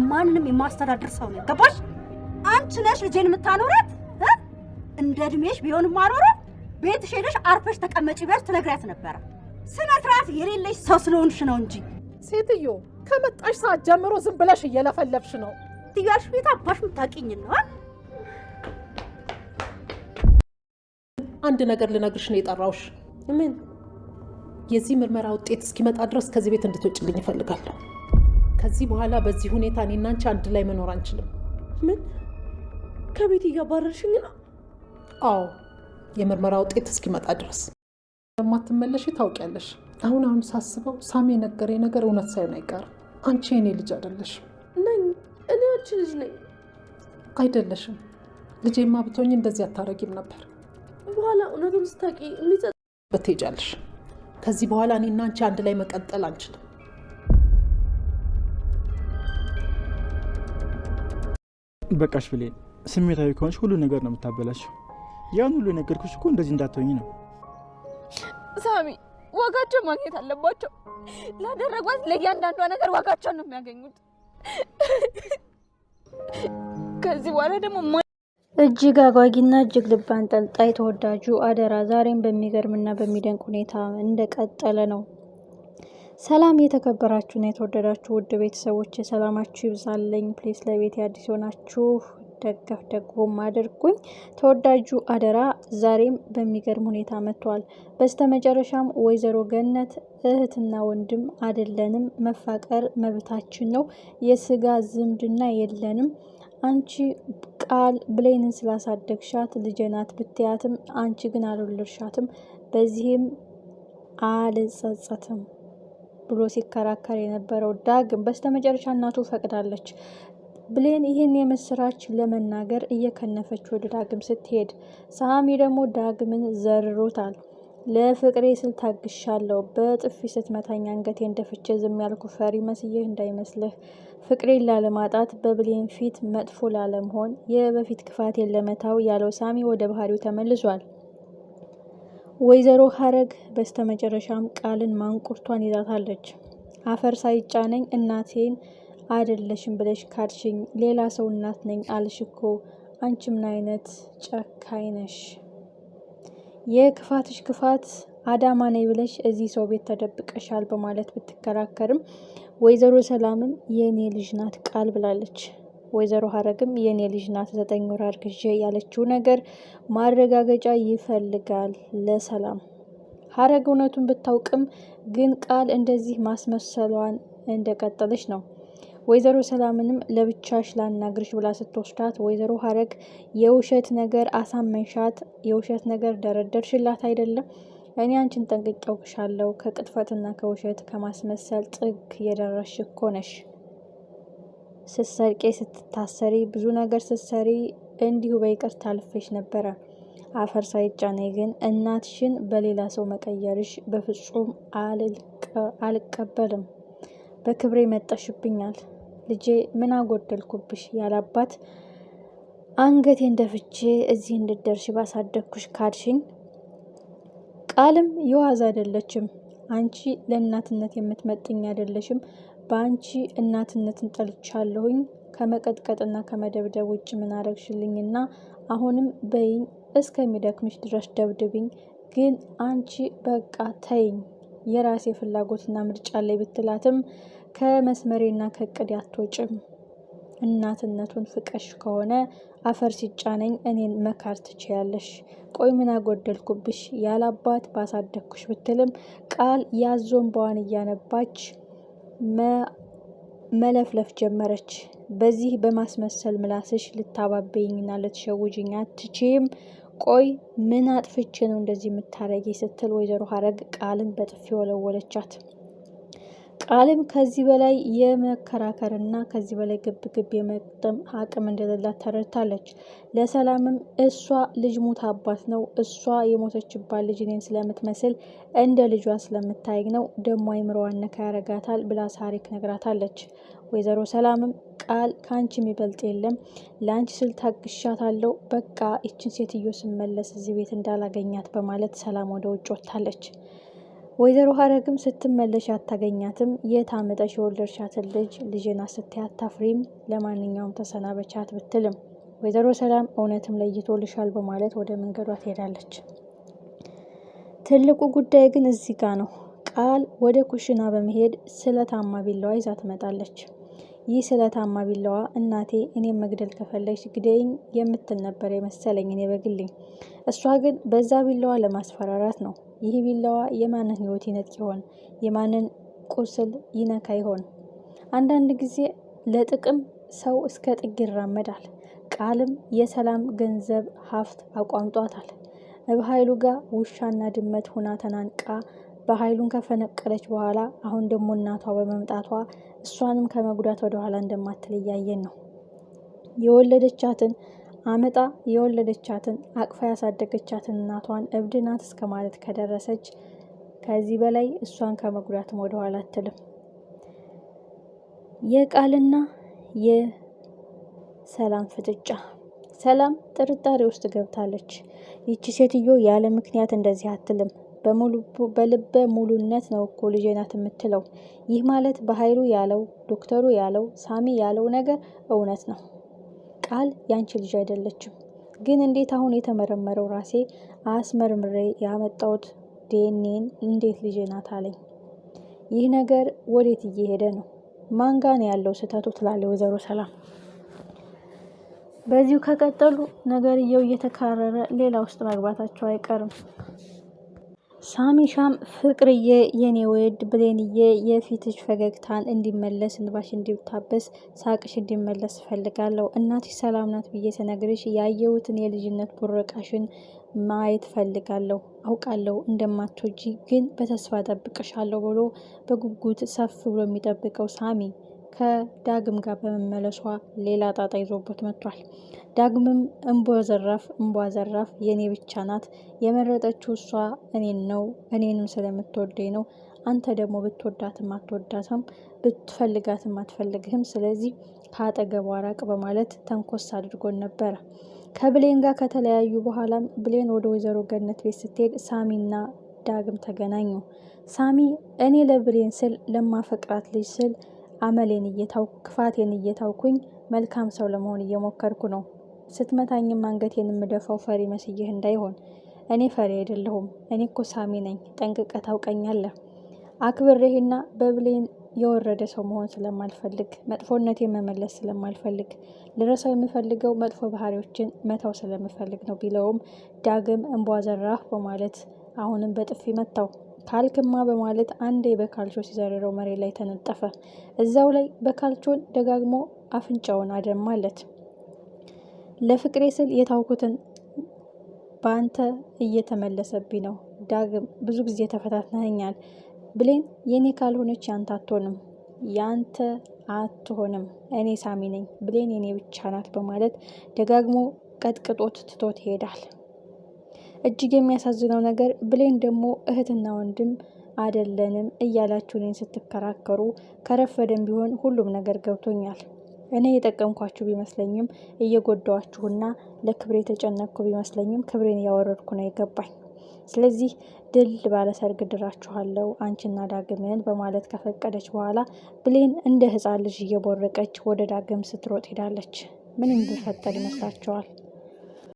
ማንንም የማስተዳድር ሰው ነው። ገባሽ? አንቺ ነሽ ልጄን የምታኖራት። እንደ እድሜሽ ቢሆን ማኖረ ቤትሽ ሄደሽ አርፈሽ ተቀመጪ ብለሽ ትነግሪያት ነበረ። ስነ ስርዓት የሌለሽ ሰው ስለሆንሽ ነው እንጂ። ሴትዮ ከመጣሽ ሰዓት ጀምሮ ዝም ብለሽ እየለፈለፍሽ ነው። ትያሽ ቤት አባሽ ምታቂኝ ነው። አንድ ነገር ልነግርሽ ነው የጠራውሽ። ምን? የዚህ ምርመራ ውጤት እስኪመጣ ድረስ ከዚህ ቤት እንድትወጪልኝ እፈልጋለሁ። ከዚህ በኋላ በዚህ ሁኔታ እኔና አንቺ አንድ ላይ መኖር አንችልም። ምን? ከቤት እያባረርሽኝ ነው? አዎ፣ የምርመራ ውጤት እስኪመጣ ድረስ ለማትመለሽ ታውቂያለሽ። አሁን ሳስበው ሳሚ የነገረኝ ነገር እውነት ሳይሆን አይቀርም። አንቺ የኔ ልጅ አይደለሽም። ነኝ። እኔ አንቺ ልጅ ነኝ። አይደለሽም። ልጄማ ብትሆኚ እንደዚህ አታረጊም ነበር። በኋላ እውነቱን ስታውቂ ትሄጃለሽ። ከዚህ በኋላ እኔና አንቺ አንድ ላይ መቀጠል አንችልም። በቃሽ ብሌን፣ ስሜታዊ ከሆንሽ ሁሉ ነገር ነው የምታበላሽው። ያን ሁሉ የነገርኩሽ እኮ እንደዚህ እንዳትሆኝ ነው። ሳሚ፣ ዋጋቸው ማግኘት አለባቸው። ላደረጓት ለእያንዳንዷ ነገር ዋጋቸውን ነው የሚያገኙት። ከዚህ በኋላ ደግሞ እጅግ አጓጊና እጅግ ልብ አንጠልጣይ ተወዳጁ አደራ ዛሬም በሚገርምና በሚደንቅ ሁኔታ እንደቀጠለ ነው። ሰላም የተከበራችሁና የተወደዳችሁ ውድ ቤተሰቦች ሰላማችሁ ይብዛልኝ። ፕሌስ ለቤት አዲስ ሆናችሁ ደገፍ ደግፎም አድርጉኝ። ተወዳጁ አደራ ዛሬም በሚገርም ሁኔታ መጥቷል። በስተመጨረሻም ወይዘሮ ገነት እህትና ወንድም አይደለንም፣ መፋቀር መብታችን ነው፣ የስጋ ዝምድና የለንም፣ አንቺ ቃል ብሌንን ስላሳደግሻት ልጄ ናት ብትያትም አንቺ ግን አልወለድሻትም፣ በዚህም አልጸጸትም ብሎ ሲከራከር የነበረው ዳግም በስተመጨረሻ እናቱ ፈቅዳለች። ብሌን ይህን የምስራች ለመናገር እየከነፈች ወደ ዳግም ስትሄድ ሳሚ ደግሞ ዳግምን ዘርሮታል። ለፍቅሬ ስል ታግሻለሁ፣ በጥፊ ስትመታኝ አንገቴን ደፍቼ ዝም ያልኩ ፈሪ መስዬህ እንዳይመስልህ፣ ፍቅሬን ላለማጣት በብሌን ፊት መጥፎ ላለመሆን የበፊት ክፋቴን ለመታው ያለው ሳሚ ወደ ባህሪው ተመልሷል። ወይዘሮ ሀረግ በስተመጨረሻም ቃልን ማንቁርቷን ይዛታለች። አፈር ሳይጫነኝ እናቴን አይደለሽም ብለሽ ካድሽኝ፣ ሌላ ሰው እናት ነኝ አልሽ እኮ፣ አንቺ ምን አይነት ጨካኝ ነሽ? የክፋትሽ ክፋት አዳማ ነኝ ብለሽ እዚህ ሰው ቤት ተደብቀሻል በማለት ብትከራከርም ወይዘሮ ሰላምም የኔ ልጅ ናት ቃል ብላለች። ወይዘሮ ሀረግም የኔ ልጅ ናት 9 ወር አርግዤ ያለችው ነገር ማረጋገጫ ይፈልጋል ለሰላም። ሀረግ እውነቱን ብታውቅም ግን ቃል እንደዚህ ማስመሰሏን እንደቀጠለች ነው። ወይዘሮ ሰላምንም ለብቻሽ ላናግርሽ ብላ ስትወስዳት ወይዘሮ ሀረግ የውሸት ነገር አሳመንሻት፣ የውሸት ነገር ደረደርሽላት አይደለም፣ እኔ አንቺን ጠንቅቄ አውቅሻለሁ፣ ከቅጥፈትና ከውሸት ከማስመሰል ጥግ የደረስሽ እኮ ነሽ። ስትሰርቄ ስትታሰሪ ብዙ ነገር ስትሰሪ እንዲሁ በይቅርታ አልፌሽ ነበረ። አፈር ሳይጫነኝ ግን እናትሽን በሌላ ሰው መቀየርሽ በፍጹም አልቀበልም። በክብሬ መጣሽብኛል። ልጄ ምን አጎደልኩብሽ? ያላባት አንገቴን ደፍቼ እዚህ እንድደርሽ ባሳደግኩሽ ካድሽኝ። ቃልም የዋዛ አይደለችም። አንቺ ለእናትነት የምትመጥኝ አይደለሽም። በአንቺ እናትነትን ጠልቻለሁኝ። ከመቀጥቀጥና ከመደብደብ ውጭ ምን አረግሽልኝና አሁንም በይኝ፣ እስከሚደክምሽ ድረስ ደብድብኝ። ግን አንቺ በቃ ተይኝ፣ የራሴ ፍላጎትና ምርጫ ላይ ብትላትም ከመስመሬና ከቅድ አትወጭም። እናትነቱን ፍቀሽ ከሆነ አፈር ሲጫነኝ እኔን መካር ትችያለሽ። ቆይ ምን አጎደልኩብሽ? ያላባት ባሳደግኩሽ ብትልም ቃል ያዞን በዋን እያነባች መለፍለፍ ጀመረች። በዚህ በማስመሰል ምላስሽ ልታባበይኝና ልትሸውጅኝ አትችይም። ቆይ ምን አጥፍቼ ነው እንደዚህ የምታረጊ? ስትል ወይዘሮ ሀረግ ቃልን በጥፊ ወለወለቻት። ቃልም ከዚህ በላይ የመከራከርና ከዚህ በላይ ግብ የመቅጠም አቅም እንደሌላት ተረድታለች። ለሰላምም እሷ ልጅ ሞት አባት ነው፣ እሷ የሞተችባት ልጅ እኔን ስለምትመስል እንደ ልጇ ስለምታይግ ነው፣ ደሞ አይምሮዋን ነካ ያረጋታል ብላ ታሪክ ነግራታለች። ወይዘሮ ሰላምም ቃል ከአንቺ የሚበልጥ የለም፣ ለአንቺ ስል ታግሻታለሁ፣ በቃ ይችን ሴትዮ ስመለስ እዚህ ቤት እንዳላገኛት በማለት ሰላም ወደ ውጭ ወጥታለች። ወይዘሮ ሀረግም ስትመለሽ አታገኛትም። የታመጠሽ የወለድሻትን ልጅና ስትይ አታፍሪም? ለማንኛውም ተሰናበቻት ብትልም ወይዘሮ ሰላም እውነትም ለይቶልሻል በማለት ወደ መንገዷ ትሄዳለች። ትልቁ ጉዳይ ግን እዚህ ጋ ነው። ቃል ወደ ኩሽና በመሄድ ስለታማ ቢላዋ ይዛ ትመጣለች። ይህ ስለታማ ቢላዋ እናቴ እኔም መግደል ከፈለግሽ ግደይኝ የምትል ነበር የመሰለኝ እኔ በግልኝ። እሷ ግን በዛ ቢላዋ ለማስፈራራት ነው። ይህ ቢላዋ የማንን ህይወት ይነጥቅ ይሆን? የማንን ቁስል ይነካ ይሆን? አንዳንድ ጊዜ ለጥቅም ሰው እስከ ጥግ ይራመዳል። ቃልም የሰላም ገንዘብ ሀብት አቋምጧታል። በኃይሉ ጋር ውሻና ድመት ሁና ተናንቃ በኃይሉን ከፈነቀለች በኋላ አሁን ደግሞ እናቷ በመምጣቷ እሷንም ከመጉዳት ወደኋላ እንደማትል እያየን ነው። የወለደቻትን አቅፋ ያሳደገቻትን እናቷን እብድ ናት እስከ ማለት ከደረሰች ከዚህ በላይ እሷን ከመጉዳትም ወደኋላ አትልም። የቃልና የሰላም ፍጥጫ። ሰላም ጥርጣሬ ውስጥ ገብታለች። ይቺ ሴትዮ ያለ ምክንያት እንደዚህ አትልም። በልበ ሙሉነት ነው እኮ ልጄ ናት የምትለው። ይህ ማለት በኃይሉ ያለው ዶክተሩ ያለው ሳሚ ያለው ነገር እውነት ነው። ቃል ያንቺ ልጅ አይደለችም። ግን እንዴት አሁን የተመረመረው ራሴ አስመርምሬ ያመጣሁት ዲኤንኤን እንዴት ልጄ ናት አለኝ? ይህ ነገር ወዴት እየሄደ ነው? ማን ጋ ነው ያለው ስህተቱ? ትላለች ወይዘሮ ሰላም። በዚሁ ከቀጠሉ ነገርየው እየተካረረ ሌላ ውስጥ መግባታቸው አይቀርም። ሳሚሻም ፍቅርዬ የኔ ውድ ብሌንዬ የፊትሽ ፈገግታን እንዲመለስ እንባሽ እንዲታበስ ሳቅሽ እንዲመለስ ፈልጋለሁ። እናትሽ ሰላም ናት ብዬ ተነግርሽ ያየሁትን የልጅነት ቡረቃሽን ማየት ፈልጋለሁ። አውቃለሁ እንደማትወጂ ግን በተስፋ ጠብቅሻለሁ ብሎ በጉጉት ሰፍ ብሎ የሚጠብቀው ሳሚ ከዳግም ጋር በመመለሷ ሌላ ጣጣ ይዞበት መጥቷል። ዳግምም እንቧ ዘራፍ የኔ ብቻ ናት የመረጠችው እሷ እኔን ነው፣ እኔንም ስለምትወደኝ ነው። አንተ ደግሞ ብትወዳትም አትወዳትም፣ ብትፈልጋትም አትፈልግህም። ስለዚህ ከአጠገቧ ራቅ በማለት ተንኮስ አድርጎን ነበረ። ከብሌን ጋር ከተለያዩ በኋላም ብሌን ወደ ወይዘሮ ገነት ቤት ስትሄድ ሳሚና ዳግም ተገናኙ። ሳሚ እኔ ለብሌን ስል ለማፈቅራት ልጅ ስል አመሌን ክፋቴን እየታውኩኝ መልካም ሰው ለመሆን እየሞከርኩ ነው። ስትመታኝም አንገቴን የምደፋው ፈሪ መስዬህ እንዳይሆን። እኔ ፈሪ አይደለሁም። እኔ እኮ ሳሚ ነኝ። ጠንቅቀህ ታውቀኛለህ። አክብሬህና በብሌን የወረደ ሰው መሆን ስለማልፈልግ፣ መጥፎነቴን መመለስ ስለማልፈልግ፣ ልረሳው የምፈልገው መጥፎ ባህሪዎችን መተው ስለምፈልግ ነው ቢለውም ዳግም እንቧ ዘራፍ በማለት አሁንም በጥፊ መታው። ካልክማ በማለት አንዴ በካልቾ ሲዘርረው መሬት ላይ ተነጠፈ። እዛው ላይ በካልቾን ደጋግሞ አፍንጫውን አደማለት። ለፍቅሬ ስል የታውኩትን በአንተ እየተመለሰብኝ ነው። ዳግም ብዙ ጊዜ ተፈታትነኸኛል። ብሌን የኔ ካልሆነች ያንተ አትሆንም። እኔ ሳሚ ነኝ። ብሌን የኔ ብቻ ናት በማለት ደጋግሞ ቀጥቅጦት ትቶት ይሄዳል። እጅግ የሚያሳዝነው ነገር ብሌን ደግሞ እህትና ወንድም አደለንም እያላችሁ እኔን ስትከራከሩ ከረፈደም ቢሆን ሁሉም ነገር ገብቶኛል። እኔ የጠቀምኳችሁ ቢመስለኝም እየጎዳዋችሁና ለክብሬ የተጨነቅኩ ቢመስለኝም ክብሬን እያወረድኩ ነው የገባኝ። ስለዚህ ድል ባለሰርግ ድራችኋለሁ አንቺና ዳግምን በማለት ከፈቀደች በኋላ ብሌን እንደ ሕፃን ልጅ እየቦረቀች ወደ ዳግም ስትሮጥ ሄዳለች። ምን እንደፈጠር ይመስላችኋል?